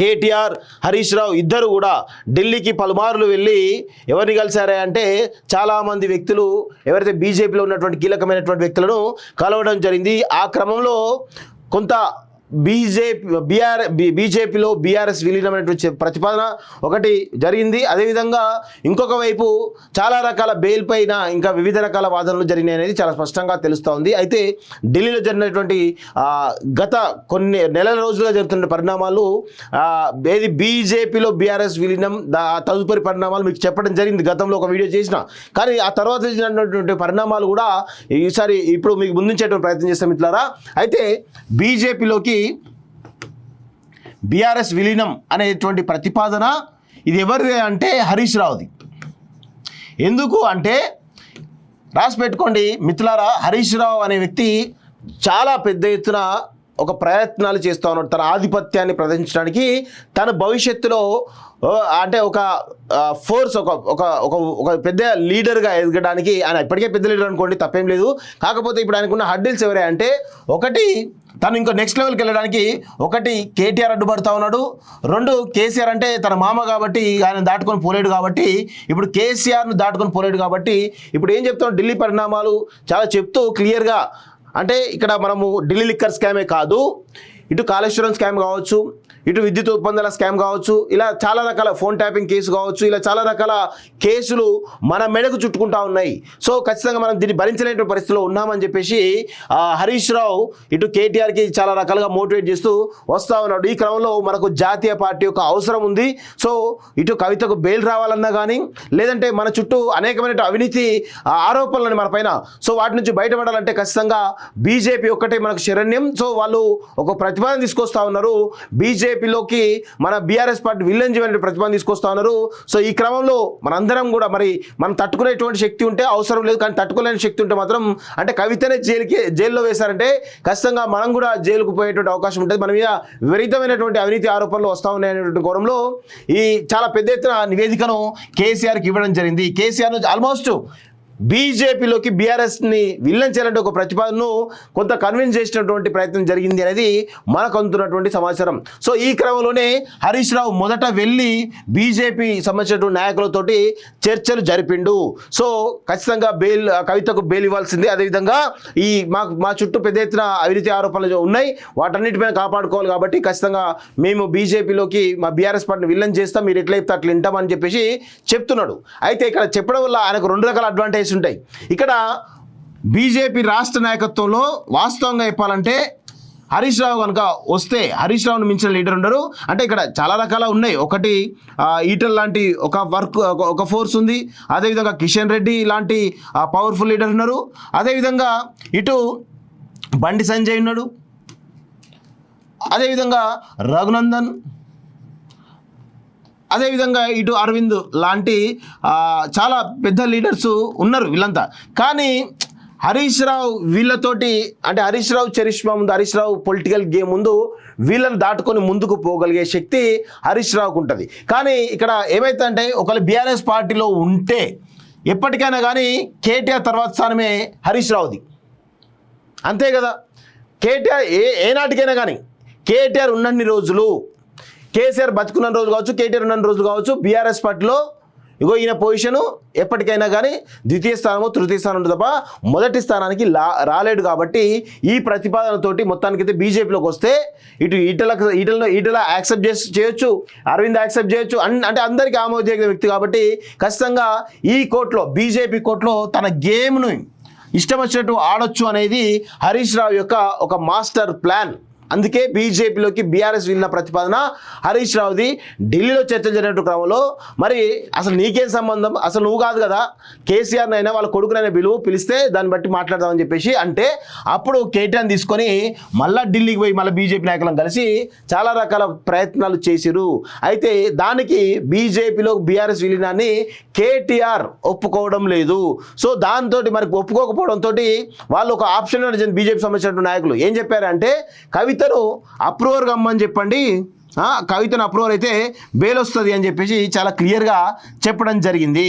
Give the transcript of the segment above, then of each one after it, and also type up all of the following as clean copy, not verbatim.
కేటీఆర్, హరీష్ రావు ఇద్దరు కూడా ఢిల్లీకి పలుమార్లు వెళ్ళి ఎవరిని కలిశారా అంటే చాలామంది వ్యక్తులు ఎవరైతే బీజేపీలో ఉన్నటువంటి కీలకమైనటువంటి వ్యక్తులను కలవడం జరిగింది. ఆ క్రమంలో కొంత బీజేపీలో బీఆర్ఎస్ విలీనమైనటువంటి ప్రతిపాదన ఒకటి జరిగింది. అదేవిధంగా ఇంకొక వైపు చాలా రకాల బెయిల్ పైన ఇంకా వివిధ రకాల వాదనలు జరిగినాయి అనేది చాలా స్పష్టంగా తెలుస్తూ ఉంది. అయితే ఢిల్లీలో జరిగినటువంటి గత కొన్ని నెలల రోజులుగా జరుగుతున్న పరిణామాలు ఏది బీజేపీలో బీఆర్ఎస్ విలీనం తదుపరి పరిణామాలు మీకు చెప్పడం జరిగింది. గతంలో ఒక వీడియో చేసిన, కానీ ఆ తర్వాత జరిగినటువంటి పరిణామాలు కూడా ఈసారి ఇప్పుడు మీకు ముందుంచేటువంటి ప్రయత్నం చేస్తాం మిత్రులారా. అయితే బీజేపీలోకి బీఆర్ఎస్ విలీనం అనేటువంటి ప్రతిపాదన ఇది ఎవరిది అంటే హరీష్ రావుది. ఎందుకు అంటే రాసి పెట్టుకోండి మిత్రులారా, హరీష్ రావు అనే వ్యక్తి చాలా పెద్ద ఎత్తున ఒక ప్రయత్నాలు చేస్తూ ఉన్నాడు తన ఆధిపత్యాన్ని ప్రదర్శించడానికి. తన భవిష్యత్తులో అంటే ఒక ఫోర్స్ ఒక పెద్ద లీడర్గా ఎదగడానికి, ఆయన ఇప్పటికే పెద్ద లీడర్ అనుకోండి తప్పేం లేదు. కాకపోతే ఇప్పుడు ఆయనకున్న హడ్డిల్స్ ఎవరే అంటే ఒకటి తను ఇంకో నెక్స్ట్ లెవెల్కి వెళ్ళడానికి ఒకటి కేటీఆర్ అడ్డుపడతా ఉన్నాడు, రెండు కేసీఆర్ అంటే తన మామ కాబట్టి ఆయన దాటుకొని పోలేడు కాబట్టి ఇప్పుడు కేసీఆర్ను దాటుకొని పోలేడు కాబట్టి ఇప్పుడు ఏం చెప్తాం ఢిల్లీ పరిణామాలు చాలా చెప్తూ క్లియర్గా అంటే ఇక్కడ మనము ఢిల్లీ లిక్కర్ స్కామే కాదు, ఇటు కాళేశ్వరం స్కామ్ కావచ్చు, ఇటు విద్యుత్ ఒప్పందాల స్కామ్ కావచ్చు, ఇలా చాలా రకాల ఫోన్ ట్యాపింగ్ కేసు కావచ్చు, ఇలా చాలా రకాల కేసులు మన మెడకు చుట్టుకుంటా ఉన్నాయి. సో ఖచ్చితంగా మనం దీన్ని భరించలేని పరిస్థితిలో ఉన్నామని చెప్పేసి హరీష్ రావు ఇటు కేటీఆర్కి చాలా రకాలుగా మోటివేట్ చేస్తూ వస్తూ ఉన్నాడు. ఈ క్రమంలో మనకు జాతీయ పార్టీ యొక్క అవసరం ఉంది. సో ఇటు కవితకు బెయిల్ రావాలన్నా కానీ లేదంటే మన చుట్టూ అనేకమైన అవినీతి ఆరోపణలని మన పైన, సో వాటి నుంచి బయటపడాలంటే ఖచ్చితంగా బీజేపీ ఒక్కటే మనకు శరణ్యం. సో వాళ్ళు ఒక ప్రతిపాదన తీసుకొస్తా ఉన్నారు, బీజేపీలోకి మన బీఆర్ఎస్ పార్టీ విలన్ చేయడానికి ప్రతిపాదన తీసుకొస్తా ఉన్నారు. సో ఈ క్రమంలో మనందరం కూడా మరి మనం తట్టుకునేటువంటి శక్తి ఉంటే అవసరం లేదు, కానీ తట్టుకోలేని శక్తి ఉంటే మాత్రం అంటే కవితనే జైల్లో వేశారంటే ఖచ్చితంగా మనం కూడా జైలుకు పోయేటువంటి అవకాశం ఉంటుంది. మన మీద విపరీతమైనటువంటి అవినీతి ఆరోపణలు వస్తూ ఉన్నాయనేటువంటి కోణంలో ఈ చాలా పెద్ద ఎత్తున నివేదికను కేసీఆర్కి ఇవ్వడం జరిగింది. కేసీఆర్ ఆల్మోస్ట్ బీజేపీలోకి బీఆర్ఎస్ని విలన్ చేయాలంటే ఒక ప్రతిపాదనను కొంత కన్విన్స్ చేసినటువంటి ప్రయత్నం జరిగింది అనేది మనకు అందుతున్నటువంటి సమాచారం. సో ఈ క్రమంలోనే హరీష్ రావు మొదట వెళ్ళి బీజేపీ సంబంధించినటువంటి నాయకులతోటి చర్చలు జరిపిండు. సో ఖచ్చితంగా కవితకు బెయిల్ ఇవ్వాల్సింది, అదేవిధంగా ఈ మా చుట్టూ పెద్ద ఎత్తున అవినీతి ఆరోపణలు ఉన్నాయి, వాటన్నిటిపైన కాపాడుకోవాలి కాబట్టి ఖచ్చితంగా మేము బీజేపీలోకి మా బీఆర్ఎస్ పార్టీని విలన్ చేస్తాం, మీరు ఎట్లా చెప్తే అట్లా వింటామని చెప్పేసి చెప్తున్నాడు. అయితే ఇక్కడ చెప్పడం వల్ల ఆయనకు రెండు రకాల అడ్వాంటేజ్ ఉంటాయి. ఇక్కడ బీజేపీ రాష్ట్ర నాయకత్వంలో వాస్తవంగా చెప్పాలంటే హరీష్ రావు కనుక వస్తే హరీష్ రావును మించిన లీడర్ ఉండరు. అంటే ఇక్కడ చాలా రకాల ఉన్నాయి. ఒకటి ఈటల్ లాంటి ఒక ఫోర్స్ ఉంది, అదేవిధంగా కిషన్ రెడ్డి లాంటి పవర్ఫుల్ లీడర్ ఉన్నారు, అదేవిధంగా ఇటు బండి సంజయ్ ఉన్నాడు, అదేవిధంగా రఘునందన్, అదేవిధంగా ఇటు అరవింద్ లాంటి చాలా పెద్ద లీడర్స్ ఉన్నారు వీళ్ళంతా. కానీ హరీష్ రావు వీళ్ళతోటి అంటే హరీష్ రావు చరిష్మా ముందు, హరీష్ రావు పొలిటికల్ గేమ్ ముందు వీళ్ళని దాటుకొని ముందుకు పోగలిగే శక్తి హరీష్ రావుకు ఉంటుంది. కానీ ఇక్కడ ఏమైతే అంటే ఒకవేళ బీఆర్ఎస్ పార్టీలో ఉంటే ఎప్పటికైనా కానీ కేటీఆర్ తర్వాత స్థానమే హరీష్ రావుది, అంతే కదా. కేటీఆర్ ఏనాటికైనా కానీ కేటీఆర్ ఉన్నన్ని రోజులు, కేసీఆర్ బతుకున్న రోజు కావచ్చు, కేటీఆర్ ఉన్న రోజు కావచ్చు, బీఆర్ఎస్ పార్టీలో ఇగో ఈయన పొజిషను ఎప్పటికైనా కానీ ద్వితీయ స్థానమో తృతీయ స్థానం ఉంటుంది తప్ప మొదటి రాలేడు. కాబట్టి ఈ ప్రతిపాదనతోటి మొత్తానికైతే బీజేపీలోకి వస్తే ఇటు ఈటల యాక్సెప్ట్ చేయొచ్చు, అరవింద్ యాక్సెప్ట్ చేయొచ్చు, అంటే అందరికీ ఆమోదయోగ్య వ్యక్తి కాబట్టి ఖచ్చితంగా ఈ కోర్టులో బీజేపీ కోర్టులో తన గేమ్ను ఇష్టం వచ్చినట్టు ఆడొచ్చు అనేది హరీష్ రావు యొక్క ఒక మాస్టర్ ప్లాన్. అందుకే బీజేపీలోకి బీఆర్ఎస్ వెళ్ళిన ప్రతిపాదన హరీష్ రావుది. ఢిల్లీలో చర్చలు జరిగినట్టు క్రమంలో మరి అసలు నీకేం సంబంధం, అసలు నువ్వు కాదు కదా, కేసీఆర్నైనా వాళ్ళ కొడుకునైనా పిలిస్తే దాన్ని బట్టి మాట్లాడదామని చెప్పేసి అంటే అప్పుడు కేటీఆర్ని తీసుకొని మళ్ళీ ఢిల్లీకి పోయి మళ్ళీ బీజేపీ నాయకులను కలిసి చాలా రకాల ప్రయత్నాలు చేసిరు. అయితే దానికి బీజేపీలో బీఆర్ఎస్ విలీనాన్ని కేటీఆర్ ఒప్పుకోవడం లేదు. సో దాంతో మరి ఒప్పుకోకపోవడంతో వాళ్ళు ఒక ఆప్షన్ బీజేపీ సంబంధించిన నాయకులు ఏం చెప్పారంటే కవితను అప్రూవర్ కమ్మని చెప్పండి, కవితను అప్రూవర్ అయితే బెయిల్ వస్తుంది అని చెప్పేసి చాలా క్లియర్గా చెప్పడం జరిగింది.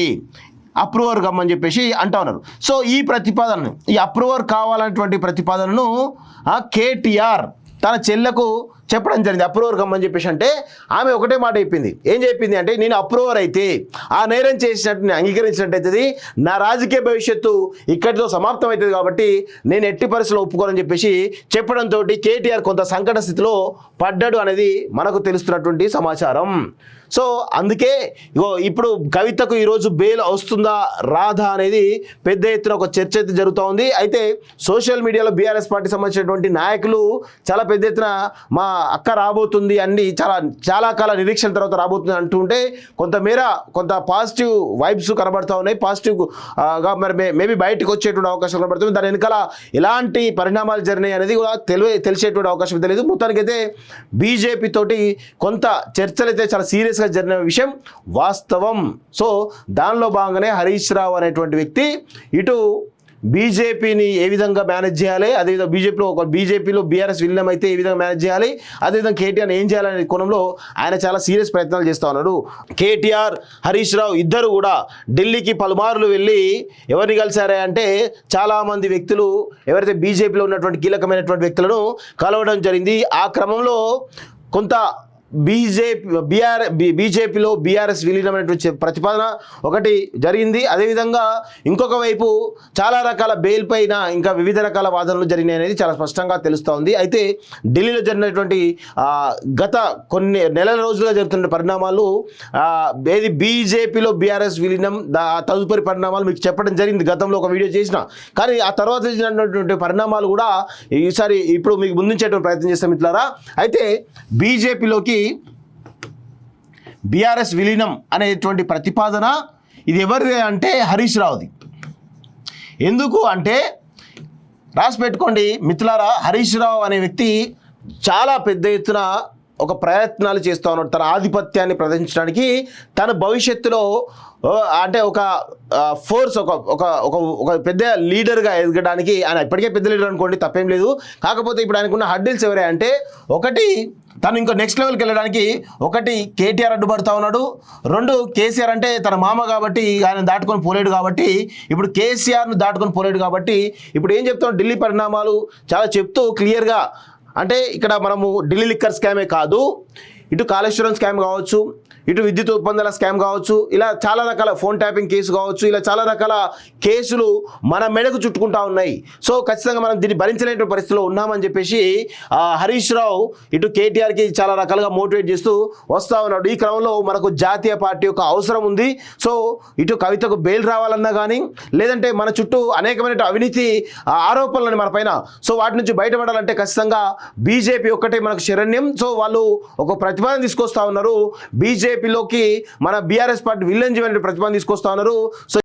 అప్రూవర్ కమ్మని చెప్పేసి అంటా ఉన్నారు. సో ఈ ప్రతిపాదనను, ఈ అప్రూవర్ కావాలన్నటువంటి ప్రతిపాదనను కేటీఆర్ తన చెల్లకు చెప్పడం జరిగింది అప్రూవర్ కమ్మని చెప్పేసి. అంటే ఆమె ఒకటే మాట చెప్పింది. ఏం చెప్పింది అంటే, నేను అప్రూవర్ అయితే ఆ నేరం చేసినట్టు అంగీకరించినట్టయితే నా రాజకీయ భవిష్యత్తు ఇక్కడితో సమాప్తం అవుతుంది, కాబట్టి నేను ఎట్టి పరిస్థితుల్లో ఒప్పుకోనని చెప్పేసి చెప్పడంతో కేటీఆర్ కొంత సంకట స్థితిలో పడ్డాడు అనేది మనకు తెలుస్తున్నటువంటి సమాచారం. సో అందుకే ఇప్పుడు కవితకు ఈరోజు బెయిల్ వస్తుందా రాదా అనేది పెద్ద ఎత్తున ఒక చర్చ అయితే జరుగుతూ ఉంది. అయితే సోషల్ మీడియాలో బీఆర్ఎస్ పార్టీ సంబంధించినటువంటి నాయకులు చాలా పెద్ద ఎత్తున మా అక్క రాబోతుంది అండి, చాలా కాల నిరీక్షణ తర్వాత రాబోతుంది అంటుంటే కొంత పాజిటివ్ వైబ్స్ కనబడుతూ ఉన్నాయి. పాజిటివ్గా మరి మేబీ బయటకు వచ్చేటువంటి అవకాశం కనబడుతుంది. దాని వెనకాల ఎలాంటి పరిణామాలు జరిగినాయి అనేది కూడా తెలిసేటువంటి అవకాశం తెలియదు. మొత్తానికైతే బీజేపీ తోటి కొంత చర్చలు అయితే చాలా సీరియస్గా జరిగిన విషయం వాస్తవం. సో దానిలో భాగంగానే హరీష్ రావు అనేటువంటి వ్యక్తి ఇటు బీజేపీని ఏ విధంగా మేనేజ్ చేయాలి, అదేవిధంగా బీజేపీలో బీఆర్ఎస్ విలీనం అయితే ఏ విధంగా మేనేజ్ చేయాలి, అదేవిధంగా కేటీఆర్ ఏం చేయాలనే కోణంలో ఆయన చాలా సీరియస్ ప్రయత్నాలు చేస్తూ ఉన్నాడు. కేటీఆర్ హరీష్ రావు ఇద్దరు కూడా ఢిల్లీకి పలుమార్లు వెళ్ళి ఎవరిని కలిశారే అంటే చాలామంది వ్యక్తులు ఎవరైతే బీజేపీలో ఉన్నటువంటి కీలకమైనటువంటి వ్యక్తులను కలవడం జరిగింది. ఆ క్రమంలో కొంత బీజేపీలో బీఆర్ఎస్ విలీనమైనటువంటి ప్రతిపాదన ఒకటి జరిగింది. అదేవిధంగా ఇంకొక వైపు చాలా రకాల బెయిల్ పైన ఇంకా వివిధ రకాల వాదనలు జరిగినాయి అనేది చాలా స్పష్టంగా తెలుస్తూ ఉంది. అయితే ఢిల్లీలో జరిగినటువంటి గత కొన్ని నెలల రోజులుగా జరుగుతున్న పరిణామాలు ఏది బీజేపీలో బీఆర్ఎస్ విలీనం తదుపరి పరిణామాలు మీకు చెప్పడం జరిగింది. గతంలో ఒక వీడియో చేసిన, కానీ ఆ తర్వాత జరిగినటువంటి పరిణామాలు కూడా ఈసారి ఇప్పుడు మీకు ముందుంచేటువంటి ప్రయత్నం చేస్తాం మిత్రులారా. అయితే బీజేపీలోకి బీఆర్ఎస్ విలీనం అనేటువంటి ప్రతిపాదన ఇది ఎవరిది అంటే హరీష్ రావుది. ఎందుకు అంటే రాసి పెట్టుకోండి మిత్రులారా, హరీష్ రావు అనే వ్యక్తి చాలా పెద్ద ఎత్తున ఒక ప్రయత్నాలు చేస్తూ ఉన్నాడు తన ఆధిపత్యాన్ని ప్రదర్శించడానికి. తన భవిష్యత్తులో అంటే ఒక ఫోర్స్ ఒక పెద్ద లీడర్గా ఎదగడానికి, ఆయన ఇప్పటికే పెద్ద లీడర్ అనుకోండి తప్పేం లేదు. కాకపోతే ఇప్పుడు ఆయనకున్న హడ్డిల్స్ ఎవరే అంటే, ఒకటి తను ఇంకో నెక్స్ట్ లెవెల్కి వెళ్ళడానికి ఒకటి కేటీఆర్ అడ్డుపడతా ఉన్నాడు, రెండు కేసీఆర్ అంటే తన మామ కాబట్టి ఆయన దాటుకొని పోలేడు కాబట్టి, ఇప్పుడు కేసీఆర్ను దాటుకొని పోలేడు కాబట్టి ఇప్పుడు ఏం చెప్తాం, ఢిల్లీ పరిణామాలు చాలా చెప్తూ క్లియర్గా, అంటే ఇక్కడ మనము ఢిల్లీ లిక్కర్ స్కామే కాదు, ఇటు కాళేశ్వరం స్కామ్ కావచ్చు, ఇటు విద్యుత్ ఒప్పందాల స్కామ్ కావచ్చు, ఇలా చాలా రకాల ఫోన్ ట్యాపింగ్ కేసు కావచ్చు, ఇలా చాలా రకాల కేసులు మన మెడకు చుట్టుకుంటా ఉన్నాయి. సో ఖచ్చితంగా మనం దీన్ని భరించలేని పరిస్థితిలో ఉన్నామని చెప్పేసి హరీష్ రావు ఇటు కేటీఆర్కి చాలా రకాలుగా మోటివేట్ చేస్తూ వస్తూ ఉన్నాడు. ఈ క్రమంలో మనకు జాతీయ పార్టీ యొక్క అవసరం ఉంది. సో ఇటు కవితకు బెయిల్ రావాలన్నా కానీ, లేదంటే మన చుట్టూ అనేకమైన అవినీతి ఆరోపణలని మన పైన, సో వాటి నుంచి బయటపడాలంటే ఖచ్చితంగా బీజేపీ ఒక్కటే మనకు శరణ్యం. సో వాళ్ళు ఒక ప్రతిపాదన తీసుకొస్తా ఉన్నారు, బీజేపీలోకి మన బీఆర్ఎస్ పార్టీ విలీనం చేయడానికి ప్రతిపాదన తీసుకొస్తా ఉన్నారు. సో